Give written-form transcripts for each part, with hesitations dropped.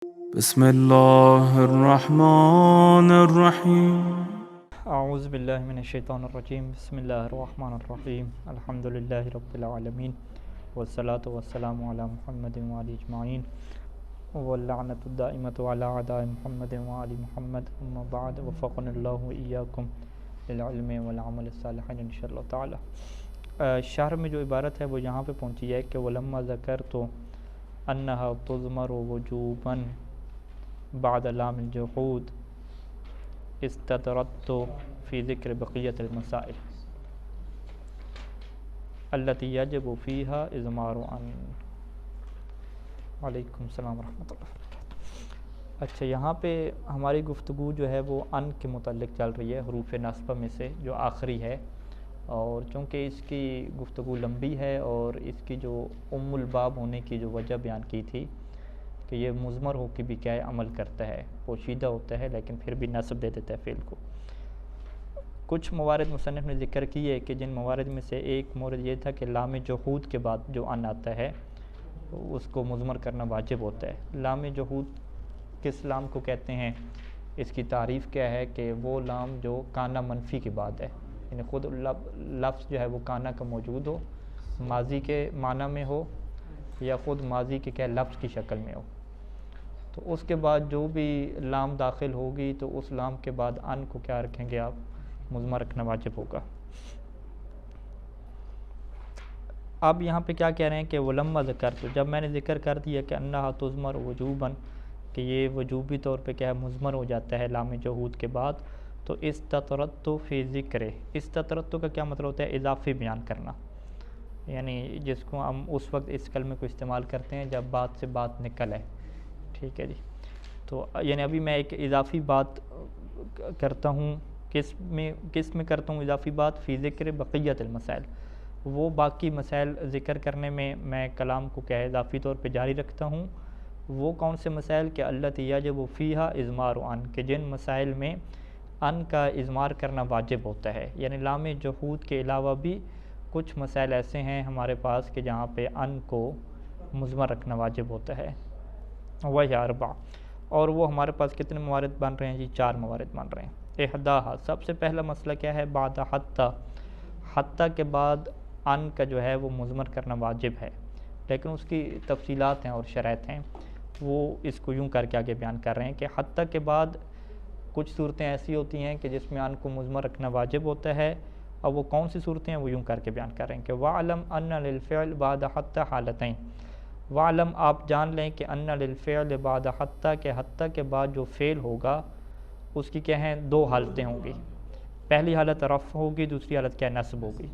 بسم اللہ الرحمن الرحیم اعوذ باللہ من الشیطان الرجیم بسم اللہ الرحمن الرحیم الحمدللہ رب العالمین والصلاة والسلام علی محمد وعلی اجمعین واللعنۃ الدائمۃ علی اعداء محمد وعلی محمد اما بعد وفقنا اللہ وإیاکم للعلم والعمل الصالح انشاءاللہ تعالی۔ شرح میں جو عبارت ہے وہ یہاں پہ پہنچی ہے کہ ولما ذکرت انہا تضمر وجوبا بعد لام الجحود استطردت فی ذکر بقیت المسائل التي یجب فیہا اضمار عن۔ وعلیکم السلام ورحمۃ اللہ وبرکاتہ۔ اچھا، یہاں پہ ہماری گفتگو جو ہے وہ ان کے متعلق چل رہی ہے، حروف نصبہ میں سے جو آخری ہے، اور چونکہ اس کی گفتگو لمبی ہے اور اس کی جو ام الباب ہونے کی جو وجہ بیان کی تھی کہ یہ مضمر ہو کے بھی کیا ہے عمل کرتا ہے، پوشیدہ ہوتا ہے لیکن پھر بھی نصب دے دیتا ہے فعل کو۔ کچھ موارد مصنف نے ذکر کیے کہ جن موارد میں سے ایک مورد یہ تھا کہ لام جحود کے بعد جو ان آتا ہے اس کو مضمر کرنا واجب ہوتا ہے۔ لام جحود کس لام کو کہتے ہیں؟ اس کی تعریف کیا ہے کہ وہ لام جو کانا منفی کے بعد ہے، یعنی خود لفظ جو ہے وہ کانا کا موجود ہو، ماضی کے معنی میں ہو یا خود ماضی کے کیا لفظ کی شکل میں ہو، تو اس کے بعد جو بھی لام داخل ہوگی تو اس لام کے بعد ان کو کیا رکھیں گے آپ؟ مضمر رکھنا واجب ہوگا۔ اب یہاں پہ کیا کہہ رہے ہیں کہ ولما ذکرت، جب میں نے ذکر کر دیا کہ انہا تضمر وجوباً، کہ یہ وجوبی طور پہ کیا مضمر ہو جاتا ہے لام جحود کے بعد، تو استطردت فی ذکر، استطردت کا کیا مطلب ہوتا ہے؟ اضافی بیان کرنا، یعنی جس کو ہم اس وقت اس کلمے کو استعمال کرتے ہیں جب بات سے بات نکل ہے، ٹھیک ہے جی۔ تو یعنی ابھی میں ایک اضافی بات کرتا ہوں، کس میں کرتا ہوں اضافی بات؟ فی ذکر بقیت المسائل، وہ باقی مسائل ذکر کرنے میں کلام کو کیا ہے اضافی طور پہ جاری رکھتا ہوں۔ وہ کون سے مسائل؟ کہ التی یجب فیہا اضمار ان، کہ جن مسائل میں ان کا اضمار کرنا واجب ہوتا ہے، یعنی لام جحود کے علاوہ بھی کچھ مسائل ایسے ہیں ہمارے پاس کہ جہاں پہ ان کو مضمر رکھنا واجب ہوتا ہے۔ وہی اربع، اور وہ ہمارے پاس کتنے موارد بن رہے ہیں جی؟ 4 موارد بن رہے ہیں۔ احداہا، سب سے پہلا مسئلہ کیا ہے؟ بعد حتی، حتی کے بعد ان کا جو ہے وہ مضمر کرنا واجب ہے، لیکن اس کی تفصیلات ہیں اور شرائط ہیں، وہ اس کو یوں کر کے آگے بیان کر رہے ہیں کہ حتی کے بعد کچھ صورتیں ایسی ہوتی ہیں کہ جس میں ان کو مضمر رکھنا واجب ہوتا ہے، اور وہ کون سی صورتیں ہیں وہ یوں کر کے بیان کر رہے ہیں کہ وَعْلَمْ أَنَّ لِلْفِعْلِ بَعْدَ حَتَّى حَالَتَيْن، وَعْلَمْ، آپ جان لیں کہ أَنَّ لِلْفِعْلِ بَعْدَ حَتَّى، کہ حتیٰ کے بعد جو فعل ہوگا اس کی کیا ہیں؟ 2 حالتیں ہوں گی، پہلی حالت رفع ہوگی، دوسری حالت کیا نصب ہوگی۔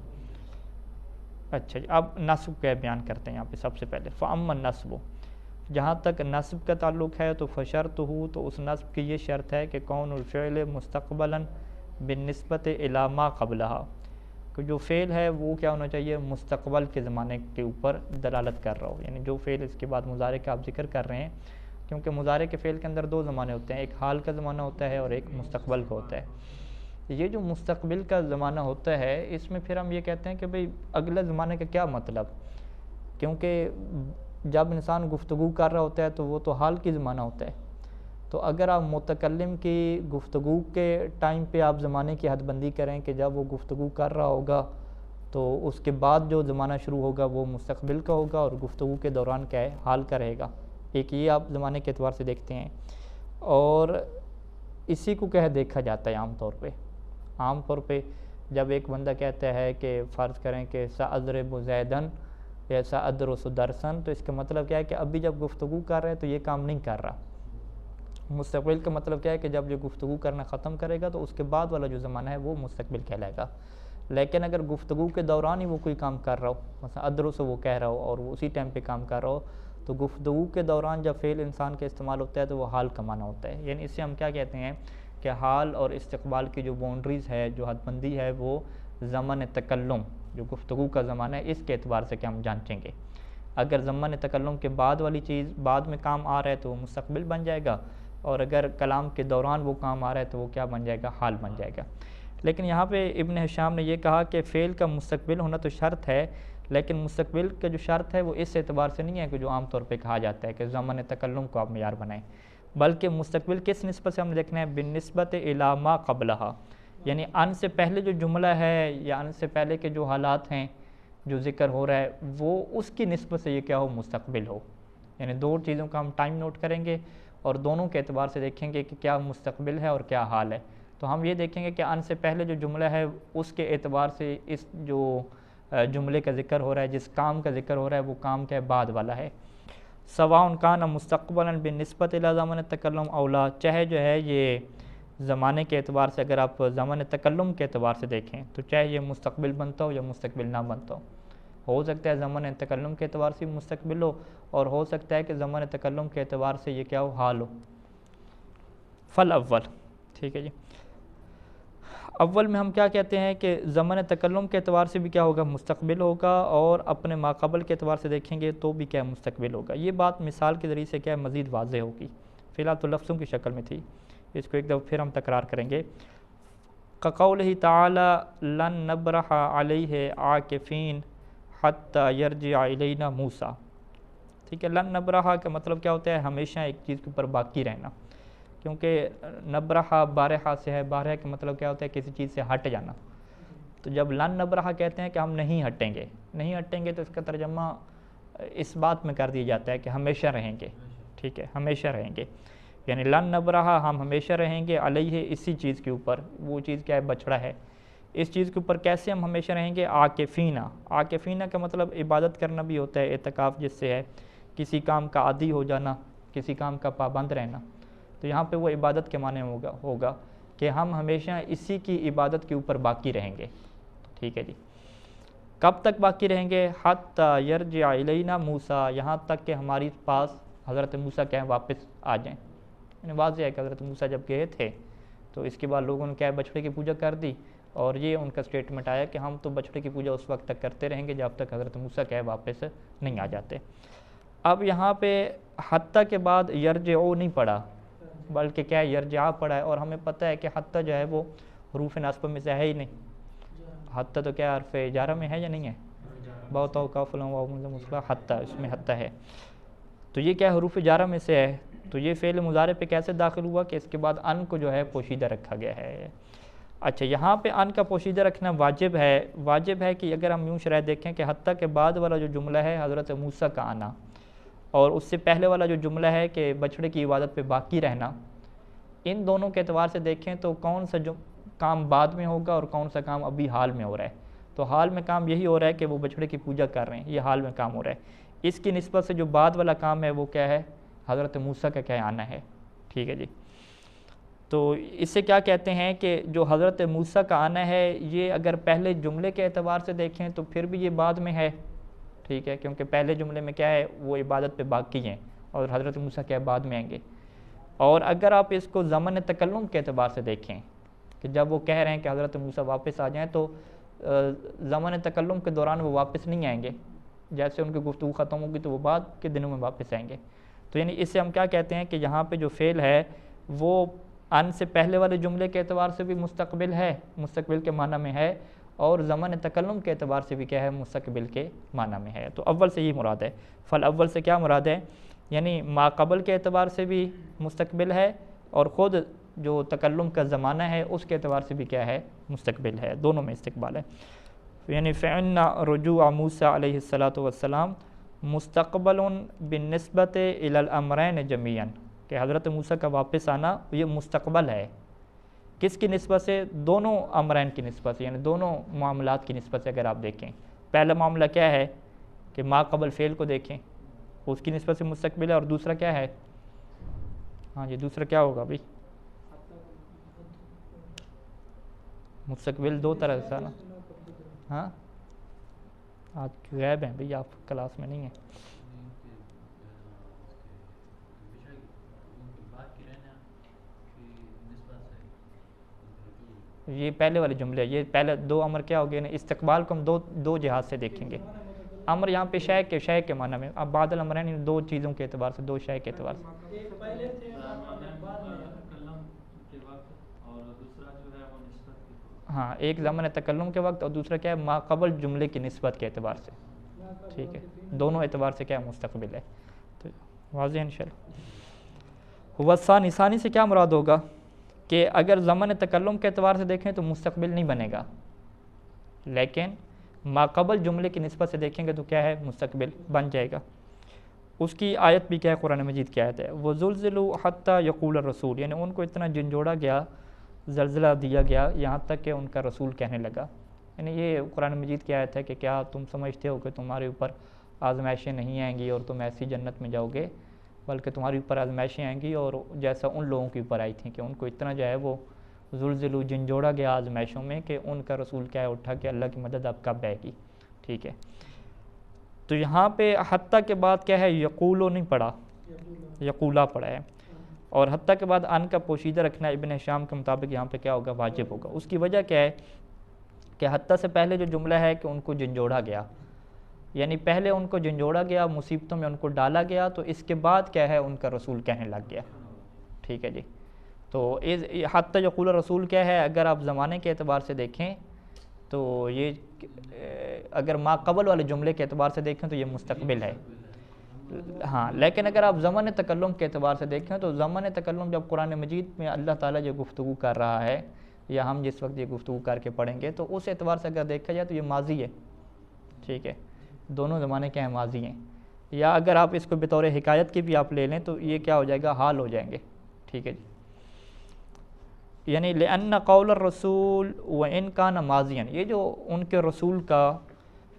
اچھا جی، اب نصب کا بیان کرتے ہیں یہاں پہ سب سے پہلے۔ فَأَمَّا النَّصْبُ، جہاں تک نصب کا تعلق ہے تو فشرطہ، تو اس نصب کی یہ شرط ہے کہ کون الفعل مستقبلا بالنسبت الی ما قبلہا، کہ جو فعل ہے وہ کیا ہونا چاہیے؟ مستقبل کے زمانے کے اوپر دلالت کر رہا ہو، یعنی جو فعل اس کے بعد مضارع کا آپ ذکر کر رہے ہیں، کیونکہ مضارع کے فعل کے اندر 2 زمانے ہوتے ہیں، ایک حال کا زمانہ ہوتا ہے اور ایک مستقبل کا ہوتا ہے۔ یہ جو مستقبل کا زمانہ ہوتا ہے اس میں پھر ہم یہ کہتے ہیں کہ بھئی اگلے زمانے کا کیا مطلب؟ کیونکہ جب انسان گفتگو کر رہا ہوتا ہے تو وہ تو حال کی زمانہ ہوتا ہے، تو اگر آپ متکلم کی گفتگو کے ٹائم پہ آپ زمانے کی حد بندی کریں کہ جب وہ گفتگو کر رہا ہوگا تو اس کے بعد جو زمانہ شروع ہوگا وہ مستقبل کا ہوگا اور گفتگو کے دوران کیا ہے؟ حال کا رہے گا، ایک یہ آپ زمانے کے اعتبار سے دیکھتے ہیں۔ اور اسی کو کیا دیکھا جاتا ہے عام طور پہ جب ایک بندہ کہتا ہے کہ فرض کریں کہ سأضرب زیدن یا سأدرس درسن، تو اس کا مطلب کیا ہے کہ ابھی جب گفتگو کر رہے ہیں تو یہ کام نہیں کر رہا۔ مستقبل کا مطلب کیا ہے کہ جب یہ گفتگو کرنا ختم کرے گا تو اس کے بعد والا جو زمانہ ہے وہ مستقبل کہلائے گا۔ لیکن اگر گفتگو کے دوران ہی وہ کوئی کام کر رہا ہو، مثلا ادرس وہ کہہ رہا ہو اور وہ اسی ٹائم پہ کام کر رہا ہو، تو گفتگو کے دوران جب فعل انسان کا استعمال ہوتا ہے تو وہ حال کا معنی ہوتا ہے، یعنی اس سے ہم کیا کہتے ہیں کہ حال اور استقبال کی جو باؤنڈریز ہے، جو حد بندی ہے، وہ زمن تکلم، جو گفتگو کا زمانہ ہے، اس کے اعتبار سے کہ ہم جانچیں گے۔ اگر زمن تکلم کے بعد والی چیز بعد میں کام آ رہا ہے تو وہ مستقبل بن جائے گا، اور اگر کلام کے دوران وہ کام آ رہا ہے تو وہ کیا بن جائے گا؟ حال بن جائے گا۔ لیکن یہاں پہ ابن ہشام نے یہ کہا کہ فعل کا مستقبل ہونا تو شرط ہے، لیکن مستقبل کا جو شرط ہے وہ اس اعتبار سے نہیں ہے کہ جو عام طور پہ کہا جاتا ہے کہ زمن تکلم کو آپ معیار بنائیں، بلکہ مستقبل کس نسبت سے ہم نے دیکھنا ہے، بالنسبت الی ما قبلہا، یعنی ان سے پہلے جو جملہ ہے یا ان سے پہلے کے جو حالات ہیں جو ذکر ہو رہا ہے وہ اس کی نسبت سے یہ کیا ہو، مستقبل ہو. یعنی دو چیزوں کا ہم ٹائم نوٹ کریں گے اور دونوں کے اعتبار سے دیکھیں گے کہ کیا مستقبل ہے اور کیا حال ہے. تو ہم یہ دیکھیں گے کہ ان سے پہلے جو جملہ ہے اس کے اعتبار سے اس جو جملے کا ذکر ہو رہا ہے، جس کام کا ذکر ہو رہا ہے، وہ کام کیا ہے، بعد والا ہے. سواء کان مستقبلا بالنسبت الی زمن تکلم اولا، چاہے جو ہے یہ زمانے کے اعتبار سے اگر آپ زمن تکلم کے اعتبار سے دیکھیں تو چاہے یہ مستقبل بنتا ہو یا مستقبل نہ بنتا ہو سکتا ہے زمن تکلم کے اعتبار سے مستقبل ہو اور ہو سکتا ہے کہ زمن تکلم کے اعتبار سے یہ کیا ہو، حال ہو. فل اول، ٹھیک ہے جی. اول میں ہم کیا کہتے ہیں کہ زمن تکلم کے اعتبار سے بھی کیا ہوگا، مستقبل ہوگا، اور اپنے ماقبل کے اعتبار سے دیکھیں گے تو بھی کیا مستقبل ہوگا. یہ بات مثال کے ذریعے سے کیا مزید واضح ہوگی، فی الحال تو لفظوں کی شکل میں تھی، اس کو ایک دفعہ پھر ہم تکرار کریں گے. قولہ تعالی لن نبرح علیہ عاکفین حتی یرجع الینا موسیٰ. ٹھیک ہے، لن نبرح کا مطلب کیا ہوتا ہے، ہمیشہ ایک چیز کے اوپر باقی رہنا، کیونکہ نبرح بارحہ سے ہے، بارحہ کا مطلب کیا ہوتا ہے، کسی چیز سے ہٹ جانا. تو جب لن نبرح کہتے ہیں کہ ہم نہیں ہٹیں گے تو اس کا ترجمہ اس بات میں کر دیا جاتا ہے کہ ہمیشہ رہیں گے. ٹھیک ہے، ہمیشہ رہیں گے، یعنی لن نبرح ہم ہمیشہ رہیں گے، علیہ اسی چیز کے اوپر، وہ چیز کیا ہے، بچڑا ہے، اس چیز کے اوپر کیسے ہم ہمیشہ رہیں گے، عاکفینہ کا مطلب عبادت کرنا بھی ہوتا ہے، اعتکاف جس سے ہے کسی کام کا عادی ہو جانا، کسی کام کا پابند رہنا. تو یہاں پہ وہ عبادت کے معنی ہوگا کہ ہم ہمیشہ اسی کی عبادت کے اوپر باقی رہیں گے. ٹھیک ہے جی، کب تک باقی رہیں گے، حتی یرجع الینا موسیٰ، یہاں تک کہ ہماری پاس حضرت موسیٰ کیا ہے، واپس آ جائیں. یعنی واضح ہے کہ حضرت موسیٰ جب گئے تھے تو اس کے بعد لوگوں نے کیا ہے، بچڑے کی پوجا کر دی، اور یہ ان کا سٹیٹمنٹ آیا کہ ہم تو بچڑے کی پوجا اس وقت تک کرتے رہیں گے جب تک حضرت موسیٰ کیا ہے، واپس نہیں آ جاتے. اب یہاں پہ حتی کے بعد یرجعو نہیں پڑا بلکہ کیا ہے، یرجع پڑا ہے، اور ہمیں پتہ ہے کہ حتی جو ہے وہ حروف ناصبہ میں سے ہے ہی نہیں. حتی تو کیا حرف جارہ میں ہے یا نہیں ہے، بہت اوقاف حتی، اس میں حتی ہے، تو یہ کیا حروف جارہ میں سے ہے. تو یہ فعل مضارع پہ کیسے داخل ہوا کہ اس کے بعد ان کو جو ہے پوشیدہ رکھا گیا ہے. اچھا، یہاں پہ ان کا پوشیدہ رکھنا واجب ہے کہ اگر ہم یوں شرح دیکھیں کہ حتی کے بعد والا جو جملہ ہے حضرت موسیٰ کا آنا، اور اس سے پہلے والا جو جملہ ہے کہ بچڑے کی عبادت پہ باقی رہنا، ان دونوں کے اعتبار سے دیکھیں تو کون سا جو کام بعد میں ہوگا اور کون سا کام ابھی حال میں ہو رہا ہے. تو حال میں کام یہی ہو رہا ہے کہ وہ بچڑے کی پوجا کر رہے ہیں، یہ حال میں کام ہو رہا ہے. اس کی نسبت سے جو بعد والا کام ہے وہ کیا ہے، حضرت موسیٰ کا کیا آنا ہے. ٹھیک ہے جی، تو اس سے کیا کہتے ہیں کہ جو حضرت موسیٰ کا آنا ہے یہ اگر پہلے جملے کے اعتبار سے دیکھیں تو پھر بھی یہ بعد میں ہے. ٹھیک ہے، کیونکہ پہلے جملے میں کیا ہے، وہ عبادت پہ باقی ہیں، اور حضرت موسیٰ کیا بعد میں آئیں گے. اور اگر آپ اس کو زمن تکلم کے اعتبار سے دیکھیں کہ جب وہ کہہ رہے ہیں کہ حضرت موسیٰ واپس آ جائیں، تو زمن تکلم کے دوران وہ واپس نہیں آئیں گے، جیسے ان کی گفتگو ختم ہوگی تو وہ بعد کے دنوں میں واپس آئیں گے. تو یعنی اس سے ہم کیا کہتے ہیں کہ یہاں پہ جو فعل ہے وہ ان سے پہلے والے جملے کے اعتبار سے بھی مستقبل ہے، مستقبل کے معنی میں ہے، اور زمن تکلم کے اعتبار سے بھی کیا ہے، مستقبل کے معنی میں ہے. تو اول سے یہ مراد ہے. فل اول سے کیا مراد ہے، یعنی ما قبل کے اعتبار سے بھی مستقبل ہے، اور خود جو تکلم کا زمانہ ہے اس کے اعتبار سے بھی کیا ہے، مستقبل ہے. دونوں میں استقبال ہے. یعنی فَإِنَّ رُجُوعَ موسیٰ علیہ الصلاۃ والسلام مستقبل بالنسبت الی الامرین جمیعا، کہ حضرت موسیٰ کا واپس آنا یہ مستقبل ہے. کس کی نسبت سے، دونوں امرین کی نسبت سے، یعنی دونوں معاملات کی نسبت سے. اگر آپ دیکھیں پہلا معاملہ کیا ہے کہ ما قبل فعل کو دیکھیں، اس کی نسبت سے مستقبل ہے، اور دوسرا کیا ہے، ہاں جی دوسرا کیا ہوگا بھائی، مستقبل دو طرح سے نا. ہاں آج غائب ہیں بھئی، آپ کلاس میں نہیں ہیں. یہ پہلے والے جملے، یہ پہلے دو امر کیا ہو گئے نا، استقبال کو ہم دو جہاز سے دیکھیں گے. امر یہاں پہ شے کے معنی میں، اب بعد الامرین دو چیزوں کے اعتبار سے، دو شے کے اعتبار سے. ہاں، ایک زمن تکلم کے وقت، اور دوسرا کیا ہے، ما قبل جملے کی نسبت کے اعتبار سے. ٹھیک ہے، دونوں اعتبار سے کیا مستقبل ہے، تو واضح انشاءاللہ۔ ثانی، ثانی سے کیا مراد ہوگا کہ اگر زمن تکلم کے اعتبار سے دیکھیں تو مستقبل نہیں بنے گا، لیکن ما قبل جملے کی نسبت سے دیکھیں گے تو کیا ہے، مستقبل بن جائے گا۔ اس کی آیت بھی کیا ہے، قرآن مجید کی آیت ہے، وَزُلْزِلُوا حَتَّى يَقُولَ الرَّسُولُ، یعنی ان کو اتنا جھنجھوڑا گیا، زلزلہ دیا گیا یہاں تک کہ ان کا رسول کہنے لگا۔ یعنی یہ قرآن مجید کی آیت ہے کہ کیا تم سمجھتے ہو کہ تمہارے اوپر آزمائشیں نہیں آئیں گی اور تم ایسی جنت میں جاؤ گے، بلکہ تمہارے اوپر آزمائشیں آئیں گی، اور جیسا ان لوگوں کے اوپر آئی تھیں کہ ان کو اتنا جو ہے وہ زلزلو جھنجھوڑا گیا آزمائشوں میں کہ ان کا رسول کیا ہے اٹھا کہ اللہ کی مدد اب کب آئے گی، ٹھیک ہے۔ تو یہاں پہ حتیٰ کے بعد کیا ہے، یقولو نہیں پڑھا، یقولا پڑھا ہے، اور حتیٰ کے بعد ان کا پوشیدہ رکھنا ابن شام کے مطابق یہاں پہ کیا ہوگا، واجب ہوگا۔ اس کی وجہ کیا ہے کہ حتیٰ سے پہلے جو جملہ ہے کہ ان کو جھنجھوڑا گیا، یعنی پہلے ان کو جھنجھوڑا گیا، مصیبتوں میں ان کو ڈالا گیا، تو اس کے بعد کیا ہے، ان کا رسول کہنے لگ گیا، ٹھیک ہے جی۔ تو حتیٰ یقول رسول کیا ہے، اگر آپ زمانے کے اعتبار سے دیکھیں تو یہ اگر ما قبل والے جملے کے اعتبار سے دیکھیں تو یہ مستقبل ہے، ہاں، لیکن اگر آپ زمن تکلم کے اعتبار سے دیکھیں تو زمن تکلم جب قرآن مجید میں اللہ تعالیٰ جو گفتگو کر رہا ہے، یا ہم جس وقت یہ گفتگو کر کے پڑھیں گے، تو اس اعتبار سے اگر دیکھا جائے تو یہ ماضی ہے، ٹھیک ہے، دونوں زمانے کے ہیں، ماضی ہیں، یا اگر آپ اس کو بطور حکایت کی بھی آپ لے لیں تو یہ کیا ہو جائے گا، حال ہو جائیں گے، ٹھیک ہے جی۔ یعنی لأن قول الرسول وإن كان ماضیا، یہ جو ان کے رسول کا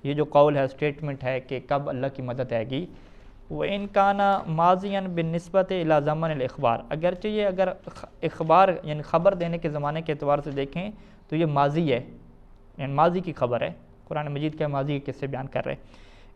یہ جو قول ہے، سٹیٹمنٹ ہے کہ کب اللہ کی مدد آئے گی، وإن كان ماضیا بالنسبت إلى زمن الإخبار، اگرچہ یہ اگر اخبار یعنی خبر دینے کے زمانے کے اعتبار سے دیکھیں تو یہ ماضی ہے، یعنی ماضی کی خبر ہے، قرآن مجید کے ماضی کے قصے بیان کر رہے ہیں،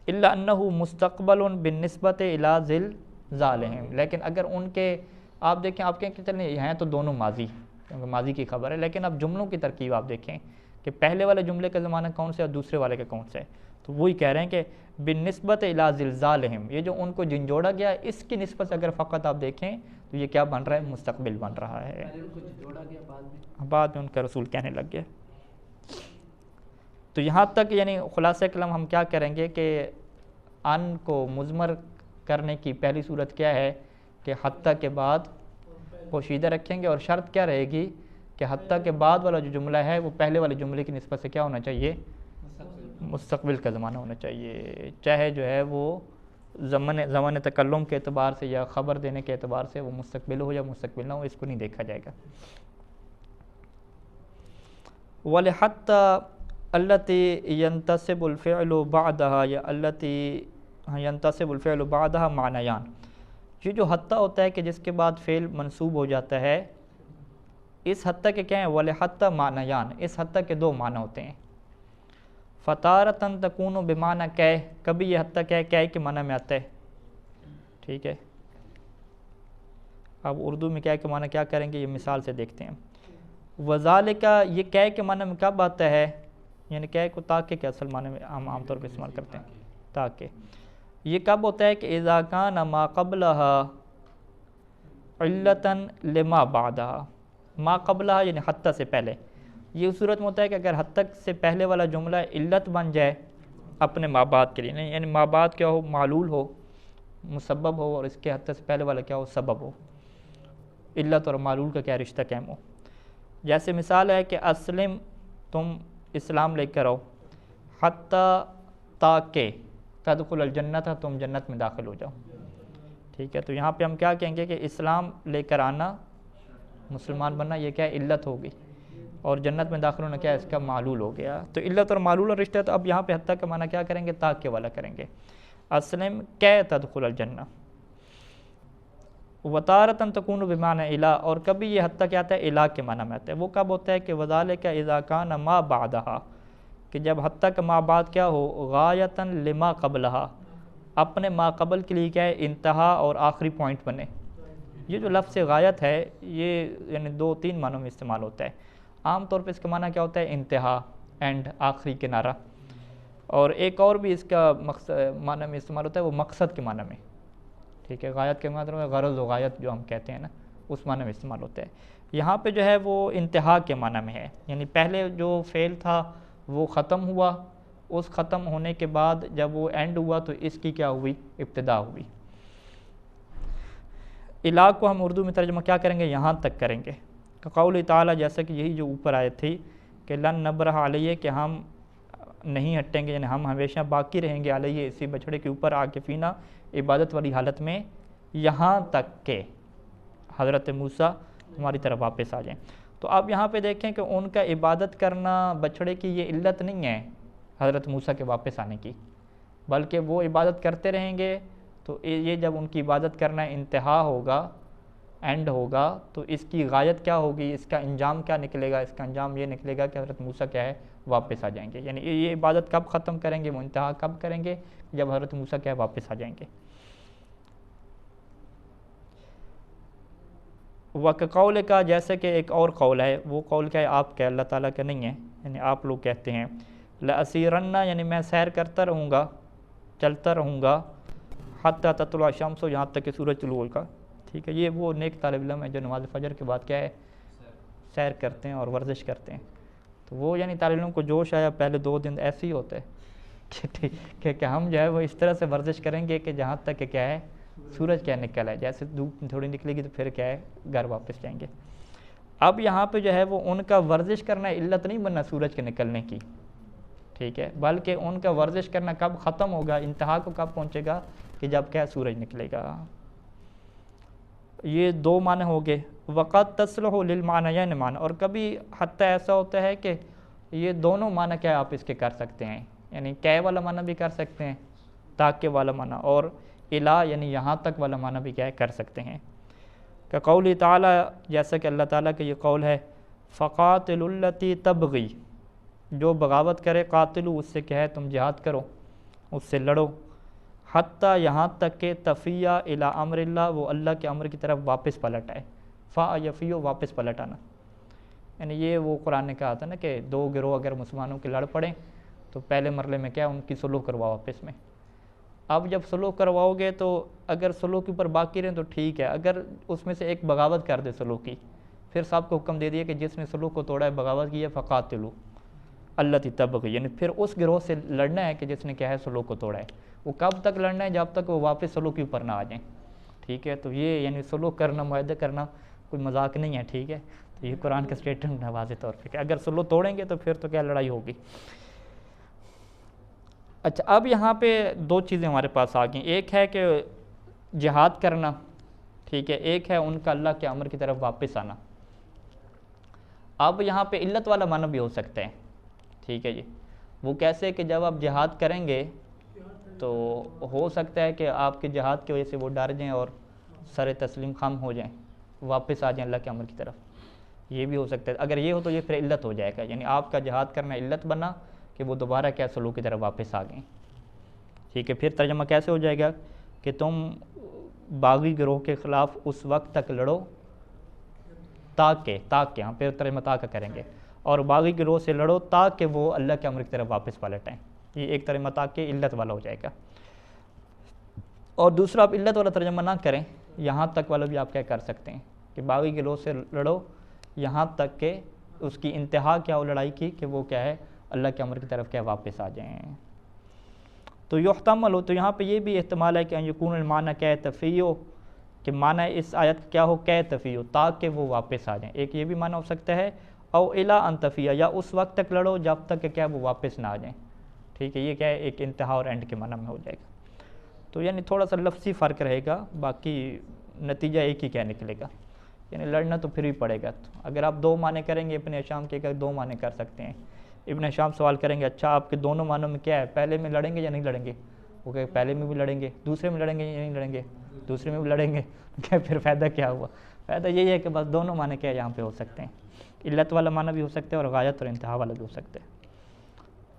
الا انه مستقبل بالنسبت الى زلزالهم، لیکن اگر ان کے آپ دیکھیں، آپ کہیں کہ چلیں ہیں تو دونوں ماضی، کیونکہ ماضی کی خبر ہے، لیکن اب جملوں کی ترکیب آپ دیکھیں کہ پہلے والے جملے کا زمانہ کون سے اور دوسرے والے کا کون سے ہے، تو وہی کہہ رہے ہیں کہ بالنسبت الى زلزالهم، یہ جو ان کو جھنجھوڑا گیا اس کی نسبت سے اگر فقط آپ دیکھیں تو یہ کیا بن رہا ہے، مستقبل بن رہا ہے، بعد میں ان کا رسول کہنے لگ گیا۔ تو یہاں تک یعنی خلاصہ کلام ہم کیا کریں گے کہ ان کو مضمر کرنے کی پہلی صورت کیا ہے کہ حتیٰ کے بعد پوشیدہ رکھیں گے، اور شرط کیا رہے گی کہ حتیٰ کے بعد والا جو جملہ ہے وہ پہلے والے جملے کی نسبت سے کیا ہونا چاہیے، مستقبل کا زمانہ ہونا چاہیے، چاہے جو ہے وہ زمان تکلم کے اعتبار سے یا خبر دینے کے اعتبار سے وہ مستقبل ہو یا مستقبل نہ ہو، اس کو نہیں دیکھا جائے گا۔ وَلِحَتَّى الَّتِي يَنْتَسِبُ الْفِعْلُ بَعْدَهَا یا الَّتِي يَنْتَسِبُ الْفِعْلُ بَعْدَهَا معنیان، یہ جو حتیٰ ہوتا ہے کہ جس کے بعد فعل منصوب ہو جاتا ہے، اس حتیٰ کے کیا ہیں، وَلِحَتَّى معنیان، اس حتیٰ کے دو معنی ہوتے ہیں، فَتَارَةً تَكُونُ بِمَعنَى كَيْ، کبھی یہ حتیٰ کیا کے معنی میں آتا ہے، ٹھیک ہے۔ اب اردو میں کے معنی کیا کریں گے، یہ مثال سے دیکھتے ہیں۔ وَذَالِكَ، یہ کے معنی میں کب آتا ہے، یعنی کو تاکہ کے اصل معنی میں ہم عام طور پہ استعمال کرتے ہیں، تاکہ یہ کب ہوتا ہے کہ اذا کان ما قبلها علتا لما بعدها، ما قبلها یعنی حتیٰ سے پہلے، یہ اس صورت میں ہوتا ہے کہ اگر حتیٰ سے پہلے والا جملہ علت بن جائے اپنے ما بعد کے لیے، یعنی ما بعد کیا ہو، معلول ہو، مسبب ہو، اور اس کے حتیٰ سے پہلے والا کیا ہو، سبب ہو، علت اور معلول کا کیا رشتہ قائم ہو۔ جیسے مثال ہے کہ اسلم، تم اسلام لے کر آؤ، حتیٰ تاکہ تدخل الجنت، تم جنت میں داخل ہو جاؤ، ٹھیک ہے۔ تو یہاں پہ ہم کیا کہیں گے کہ اسلام لے کر آنا، مسلمان بننا، یہ کیا علت ہوگی، اور جنت میں داخل ہونا کیا ہے، اس کا معلول ہو گیا۔ تو علت اور معلول اور رشتہ، تو اب یہاں پہ حتیٰ کا معنی کیا کریں گے، تاکہ والا کریں گے، اسلم کہ تدخل الجنہ۔ وَتَارَةً تَكُونُ بِمَعنَى إِلَىٰ، اور کبھی یہ حتیٰ کیا آتا ہے، الہ کے معنی میں آتا ہے، وہ کب ہوتا ہے کہ وَذَالِكَ إِذَا كَانَ مَا بَعْدَهَا، کہ جب حتیٰ کا ما بعد کیا ہو، غایتاً لما قبلہا، اپنے ما قبل کے لیے کیا ہے، انتہا اور آخری پوائنٹ بنے۔ یہ جو لفظ غایت ہے یہ یعنی 2-3 معنوں میں استعمال ہوتا ہے، عام طور پہ اس کا معنی کیا ہوتا ہے، انتہا، اینڈ، آخری کنارہ، اور ایک اور بھی اس کا معنی میں استعمال ہوتا ہے، وہ مقصد کے معنی میں، ٹھیک ہے، غایت کے معنی میں غرض و غایت جو ہم کہتے ہیں نا، اس معنی میں استعمال ہوتا ہے۔ یہاں پہ جو ہے وہ انتہا کے معنی میں ہے، یعنی پہلے جو فعل تھا وہ ختم ہوا، اس ختم ہونے کے بعد جب وہ اینڈ ہوا تو اس کی کیا ہوئی؟ ابتدا ہوئی۔ الہ کو ہم اردو میں ترجمہ کیا کریں گے؟ یہاں تک کریں گے۔ قول تعالیٰ، جیسا کہ یہی جو اوپر آئے تھی کہ لن نبرح علیہ، کہ ہم نہیں ہٹیں گے، یعنی ہم ہمیشہ باقی رہیں گے علیہ، اسی بچھڑے کے اوپر عاکفینہ، عبادت والی حالت میں، یہاں تک کہ حضرت موسیٰ ہماری طرف واپس آ جائیں۔ تو آپ یہاں پہ دیکھیں کہ ان کا عبادت کرنا بچھڑے کی یہ علت نہیں ہے حضرت موسیٰ کے واپس آنے کی، بلکہ وہ عبادت کرتے رہیں گے، تو یہ جب ان کی عبادت کرنا انتہا ہوگا، اینڈ ہوگا، تو اس کی غایت کیا ہوگی، اس کا انجام کیا نکلے گا؟ اس کا انجام یہ نکلے گا کہ حضرت موسیٰ کیا ہے؟ واپس آ جائیں گے۔ یعنی یہ عبادت کب ختم کریں گے، وہ انتہا کب کریں گے؟ جب حضرت موسیٰ کیا ہے؟ واپس آ جائیں گے۔ وَقَوْلِ کا، جیسے کہ ایک اور قول ہے، وہ قول کیا ہے؟ آپ کا، اللہ تعالیٰ کا نہیں ہے، یعنی آپ لوگ کہتے ہیں لَأَسِيرَنَّ، یعنی میں سیر کرتا رہوں گا، چلتا رہوں گا، حَتَّى تَطْلُعَ الشَّمْسُ، یہاں تک کہ سورج طلوع کا۔ ٹھیک ہے، یہ وہ نیک طالب علم ہے جو نماز فجر کے بعد کیا ہے؟ سیر کرتے ہیں اور ورزش کرتے ہیں۔ تو وہ یعنی طالب علم کو جوش آیا، پہلے 2 دن ایسے ہی ہوتے کہ ہم جو ہے وہ اس طرح سے ورزش کریں گے کہ جہاں تک کہ کیا ہے؟ سورج کیا نکل ہے، جیسے دھوپ تھوڑی نکلے گی تو پھر کیا ہے؟ گھر واپس جائیں گے۔ اب یہاں پہ جو ہے وہ ان کا ورزش کرنا علت نہیں بننا سورج کے نکلنے کی، ٹھیک ہے، بلکہ ان کا ورزش کرنا کب ختم ہوگا، انتہا کو کب پہنچے گا؟ کہ جب کیا سورج نکلے گا۔ یہ 2 معنی ہو گئے۔ وقت تصلح للمعنیین معنی، اور کبھی حتیٰ ایسا ہوتا ہے کہ یہ دونوں معنی کیا آپ اس کے کر سکتے ہیں، یعنی کہ والا معنی بھی کر سکتے ہیں، تاکہ والا معنی، اور الہ یعنی یہاں تک والا معنی بھی کیا ہے؟ کر سکتے ہیں۔ کہ قول تعالیٰ، جیسا کہ اللہ تعالیٰ کا یہ قول ہے فَقَاتِلُوا الَّتِي تَبْغِي، جو بغاوت کرے، قاتلو اس سے کیا ہے؟ تم جہاد کرو، اس سے لڑو، حتیٰ یہاں تک کہ تفیہ الی امر اللہ، وہ اللہ کے امر کی طرف واپس پلٹ آئے۔ یفیو، واپس پلٹ آنا، یعنی یہ وہ قرآن نے کہا تھا نا کہ 2 گروہ اگر مسلمانوں کے لڑ پڑیں تو پہلے مرحلے میں کیا؟ ان کی صلح کرواؤ آپس میں۔ اب جب صلح کرواؤ گے تو اگر صلح کے اوپر باقی رہیں تو ٹھیک ہے، اگر اس میں سے ایک بغاوت کر دے صلح کی، پھر سب کو حکم دے دیا کہ جس نے صلح کو توڑا ہے، بغاوت کی ہے، فقاتلوا التی تبغی، یعنی پھر اس گروہ سے لڑنا ہے کہ جس نے کیا ہے؟ صلح کو توڑا ہے۔ وہ کب تک لڑنا ہے؟ جب تک وہ واپس صلح کے اوپر نہ آ جائیں، ٹھیک ہے۔ تو یہ یعنی صلح کرنا، معاہدہ کرنا کوئی مذاق نہیں ہے، ٹھیک ہے۔ تو یہ قرآن کا اسٹیٹمنٹ ہے واضح طور پہ کہ اگر صلح توڑیں گے تو پھر تو کیا لڑائی ہوگی۔ اچھا، اب یہاں پہ 2 چیزیں ہمارے پاس آ گئیں، ایک ہے کہ جہاد کرنا، ٹھیک ہے، ایک ہے ان کا اللہ کے امر کی طرف واپس آنا۔ اب یہاں پہ علت والا معنی بھی ہو سکتا ہے، ٹھیک ہے جی۔ وہ کیسے کہ جب آپ جہاد کریں گے تو ہو سکتا ہے کہ آپ کے جہاد کی وجہ سے وہ ڈر جائیں اور سر تسلیم خم ہو جائیں، واپس آ جائیں اللہ کے امر کی طرف، یہ بھی ہو سکتا ہے۔ اگر یہ ہو تو یہ پھر علت ہو جائے گا، یعنی آپ کا جہاد کرنا علت بنا کہ وہ دوبارہ کیا؟ صلح کی طرف واپس آ گئیں، ٹھیک ہے۔ پھر ترجمہ کیسے ہو جائے گا کہ تم باغی گروہ کے خلاف اس وقت تک لڑو تاکہ ہاں پھر ترجمہ تاکہ کریں گے، اور باغی گروہ سے لڑو تاکہ وہ اللہ کے امر کی طرف واپس پلٹ آئیں، یہ ایک ترجمہ تاکہ علت والا ہو جائے گا۔ اور دوسرا آپ علت والا ترجمہ نہ کریں، یہاں تک والا بھی آپ کیا کر سکتے ہیں کہ باغی گروہ سے لڑو یہاں تک کہ اس کی انتہا کیا ہو لڑائی کی، کہ وہ کیا ہے؟ اللہ کے امر کی طرف کیا واپس آ جائیں۔ تو یحتمل ہو، تو یہاں پہ یہ بھی احتمال ہے کہ ان یکون المعنی کہ تفیو، کہ معنی اس آیت کا کیا ہو؟ کہ تفیو، تاکہ وہ واپس آ جائیں، ایک یہ بھی معنی ہو سکتا ہے، او الی ان تفیہ، یا اس وقت تک لڑو جب تک کہ کیا وہ واپس نہ آ جائیں، ٹھیک ہے۔ یہ کیا ہے؟ ایک انتہا اور اینڈ کے معنی میں ہو جائے گا۔ تو یعنی تھوڑا سا لفظی فرق رہے گا، باقی نتیجہ ایک ہی کیا نکلے گا، یعنی لڑنا تو پھر بھی پڑے گا۔ تو اگر آپ 2 معنی کریں گے ابن ہشام کے، 2 معنی کر سکتے ہیں۔ ابن ہشام سوال کریں گے اچھا آپ کے دونوں معنوں میں کیا ہے؟ پہلے میں لڑیں گے یا نہیں لڑیں گے؟ وہ کہ پہلے میں بھی لڑیں گے، دوسرے میں لڑیں گے یا نہیں لڑیں گے؟ دوسرے میں بھی لڑیں گے، کہ پھر فائدہ کیا ہوا؟ فائدہ یہی ہے کہ بس دونوں معنی کیا یہاں پہ ہو سکتے ہیں، علت والا معنی بھی ہو سکتا ہے اور غایت اور انتہا والا بھی ہو سکتا ہے۔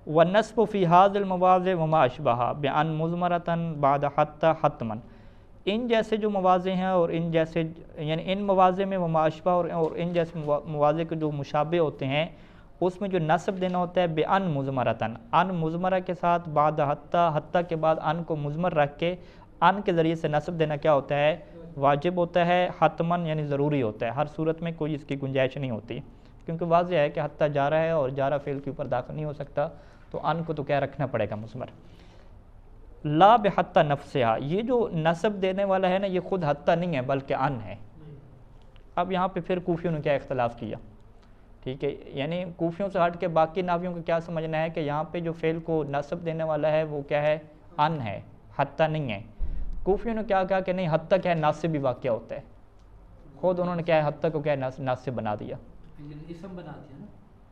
والنصب فی هذا المواضع وما اشبہ بان مضمرۃ بعد حتی حتما، ان جیسے جو مواضع ہیں اور ان جیسے یعنی ان مواضع میں وما اشبہ اور ان جیسے مواضع کے جو مشابہ ہوتے ہیں اس میں جو نصب دینا ہوتا ہے بان مضمرۃ، ان مضمرہ کے ساتھ، بعد حتی کے بعد ان کو مضمر رکھ کے ان کے ذریعے سے نصب دینا کیا ہوتا ہے؟ واجب ہوتا ہے، حتماً یعنی ضروری ہوتا ہے، ہر صورت میں کوئی اس کی گنجائش نہیں ہوتی، کیونکہ واضح ہے کہ حتی جارہ ہے اور جارہ فعل کے اوپر داخل نہیں ہو سکتا، تو ان کو تو کیا رکھنا پڑے گا مضمر. لا بحتی نفسہا، یہ جو نصب دینے والا ہے نا یہ خود حتی نہیں ہے بلکہ ان ہے. اب یہاں پہ پھر کوفیوں نے کیا اختلاف کیا، ٹھیک ہے، یعنی کوفیوں سے ہٹ کے باقی نحویوں کو کیا سمجھنا ہے کہ یہاں پہ جو فعل کو نصب دینے والا ہے وہ کیا ہے، ان ہے، حتی نہیں ہے. کوفیوں نے کیا کہا کہ نہیں، حتی کیا ہے، ناصب بھی واقعہ ہوتا ہے. خود انہوں نے کیا ہے حتی کو کیا ہے ناصب بنا دیا. اسم بنا دیا نا.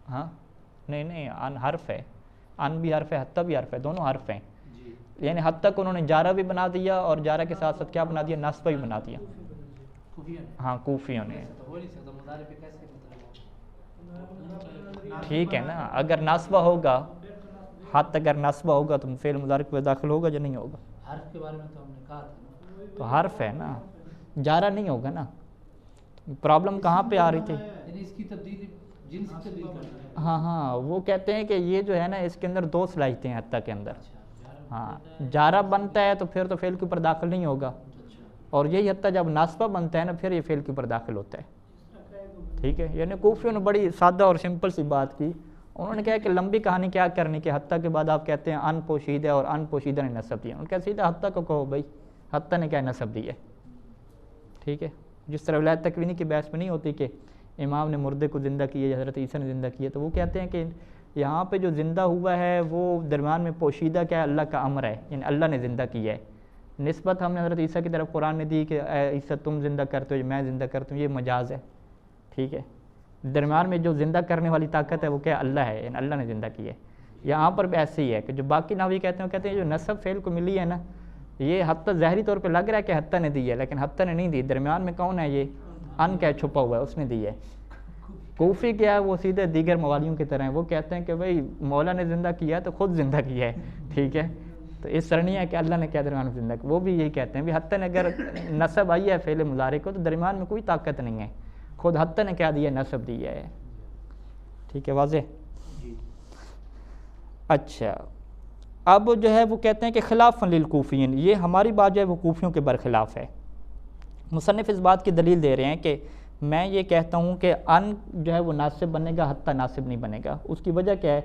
ہاں نہیں ان حرف ہے، ان بھی حرف ہے، حتی بھی حرف ہے، دونوں حرف ہیں. جی. یعنی حتی کو انہوں نے جارہ بھی بنا دیا اور جارہ کے ساتھ ساتھ کیا بنا دیا، نصب بھی بنا دیا. ہاں کوفیوں نے. ہو نہیں سکتا مضارع پہ کیسے مطلب. ٹھیک ہے نا، اگر ناصبہ ہوگا، حتی اگر ناصبہ ہوگا تو فعل مضارع پہ داخل ہوگا یا نہیں ہوگا. حرف کے بارے میں تو ہم نے کہا تھا. تو حرف ہے نا، جارہ نہیں ہوگا نا. پرابلم کہاں پہ آ رہی تھی؟ یعنی اس کی تبدیلی جنس کی تبدیل کرنا. ہاں وہ کہتے ہیں کہ یہ جو ہے نا اس کے اندر دو صلاحیتیں ہیں حتی کے اندر. ہاں جارہ بنتا ہے تو پھر تو فعل کے اوپر داخل نہیں ہوگا، اور یہی حتی جب ناصبہ بنتا ہے نا پھر یہ فعل کے اوپر داخل ہوتا ہے. ٹھیک ہے، یعنی کوفیوں نے بڑی سادہ اور سمپل سی بات کی. انہوں نے کہا کہ لمبی کہانی کیا کرنی کہ حتی کے بعد آپ کہتے ہیں ان پوشیدہ اور ان پوشیدہ نے نصب دیا. انہوں نے کہا سیدھا حتی کو کہو بھائی، حتی نے کیا نصب دیا ہے. ٹھیک ہے، جس طرح ولایت تکوینی کی بحث میں نہیں ہوتی کہ امام نے مردے کو زندہ کیا یا حضرت عیسیٰ نے زندہ کیا، تو وہ کہتے ہیں کہ یہاں پہ جو زندہ ہوا ہے وہ درمیان میں پوشیدہ کیا ہے، اللہ کا امر ہے، یعنی اللہ نے زندہ کیا ہے. نسبت ہم نے حضرت عیسیٰ کی طرف قرآن نے دی کہ اے عیسیٰ تم زندہ کرتے ہو یا میں زندہ کرتا ہوں، یہ مجاز ہے. ٹھیک ہے، درمیان میں جو زندہ کرنے والی طاقت ہے وہ کیا اللہ ہے، یعنی اللہ نے زندہ کی ہے. یہاں پر بھی ایسے ہی ہے کہ جو باقی نحوی کہتے ہیں، کہتے ہیں جو نصب فعل کو ملی ہے نا، یہ حتی ظاہری طور پہ لگ رہا ہے کہ حتی نے دی ہے، لیکن حتی نے نہیں دی. درمیان میں کون ہے، یہ ان کیا چھپا ہوا ہے، اس نے دی ہے. کوفی کیا ہے، وہ سیدھے دیگر موالیوں کی طرح ہیں. وہ کہتے ہیں کہ بھئی مولا نے زندہ کیا ہے تو خود زندہ کیا ہے. ٹھیک ہے، تو اس طرح نہیں ہے کہ اللہ نے کیا درمیان میں زندہ کیا. وہ بھی یہی کہتے ہیں بھی حتی نے اگر نصب آئی ہے فعل مضارع کو تو درمیان میں کوئی طاقت نہیں ہے، خود حتی نے کیا دیا، نصب دیا ہے. ٹھیک ہے، واضح. اچھا، اب جو ہے وہ کہتے ہیں کہ خلاف للکوفیین، یہ ہماری بات جو ہے وہ کوفیوں کے برخلاف ہے. مصنف اس بات کی دلیل دے رہے ہیں کہ میں یہ کہتا ہوں کہ ان جو ہے وہ ناصب بنے گا، حتی ناصب نہیں بنے گا. اس کی وجہ کیا ہے،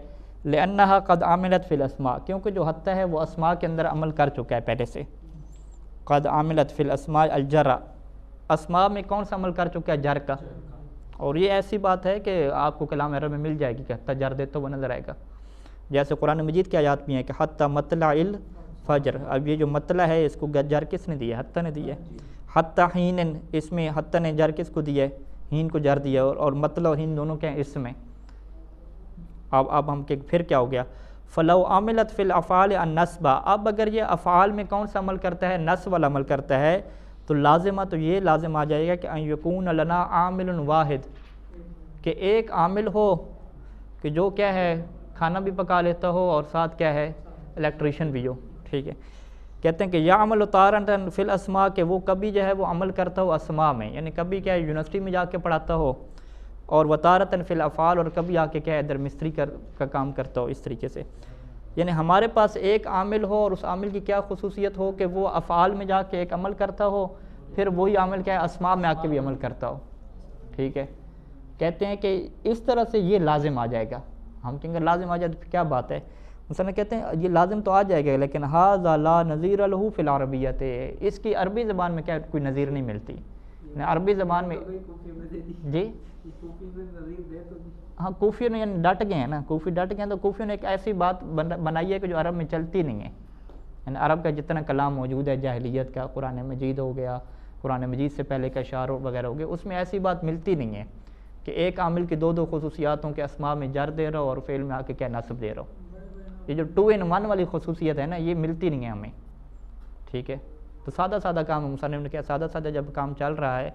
لأنها قد عملت فی الاسماء، کیونکہ جو حتی ہے وہ اسماء کے اندر عمل کر چکا ہے پہلے سے. قد عملت فی الاسماء الجر، اسماء میں کون سا عمل کر چکا ہے، جر کا. اور یہ ایسی بات ہے کہ آپ کو کلام عرب میں مل جائے گی کہ حتی جر دے تو وہ نظر آئے گا. جیسے قرآن مجید کی آیات بھی ہیں کہ حتی مطلع الفجر. اب یہ جو مطلع ہے اس کو جر کس نے دیا، حتی نے دیا ہے. حتی حین، اس میں حتی نے جر کس کو دیا ہے، ہین کو جر دیا، اور مطلع اور ہین دونوں کے ہیں اس میں. اب ہم کہ پھر کیا ہو گیا، فلو عملت فی الافعال النصب، اب اگر یہ افعال میں کون سا عمل کرتا ہے، نصب والا عمل کرتا ہے، تو لازمہ تو یہ لازم آ جائے گا کہ ان یکون لنا عامل واحد، کہ ایک عامل ہو کہ جو کیا ہے کھانا بھی پکا لیتا ہو اور ساتھ کیا ہے الیکٹریشین بھی ہو. ٹھیک ہے، کہتے ہیں کہ یا عمل طارن فی الاسماء، کہ وہ کبھی جو ہے وہ عمل کرتا ہو اسماء میں، یعنی کبھی کیا ہے یونیورسٹی میں جا کے پڑھاتا ہو، اور وطارتن فی الافعال، اور کبھی آ کے کیا ہے ادھر مستری کا کام کرتا ہو. اس طریقے سے یعنی ہمارے پاس ایک عامل ہو اور اس عامل کی کیا خصوصیت ہو کہ وہ افعال میں جا کے ایک عمل کرتا ہو، پھر وہی عامل کیا ہے اسماء میں آ کے بھی عمل کرتا ہو. ٹھیک ہے، کہتے ہیں کہ اس طرح سے یہ لازم آ جائے گا. ہم کہیں گے لازم آ جائے تو کیا بات ہے، مثلا کہتے ہیں یہ لازم تو آ جائے گا، لیکن ھذا لا نظیر لہ فی العربیۃ، اس کی عربی زبان میں کیا کوئی نظیر نہیں ملتی. عربی زبان میں جی ہاں کوفیوں نے یعنی ڈٹ گئے ہیں نا، کوفی ڈٹ گئے ہیں، تو کوفیوں نے ایک ایسی بات بنائی ہے کہ جو عرب میں چلتی نہیں ہے. یعنی عرب کا جتنا کلام موجود ہے جاہلیت کا، قرآن مجید ہو گیا، قرآن مجید سے پہلے کا اشعار وغیرہ ہو گیا، اس میں ایسی بات ملتی نہیں ہے کہ ایک عامل کی دو خصوصیات ہوں کہ اسماء میں جر دے رہا ہو اور فعل میں آ کے کیا نصب دے رہا ہو. یہ جو 2 in 1 والی خصوصیت ہے نا، یہ ملتی نہیں ہے ہمیں. ٹھیک ہے، تو سادہ سادہ کام مصنف نے کیا، سادہ سادہ جب کام چل رہا ہے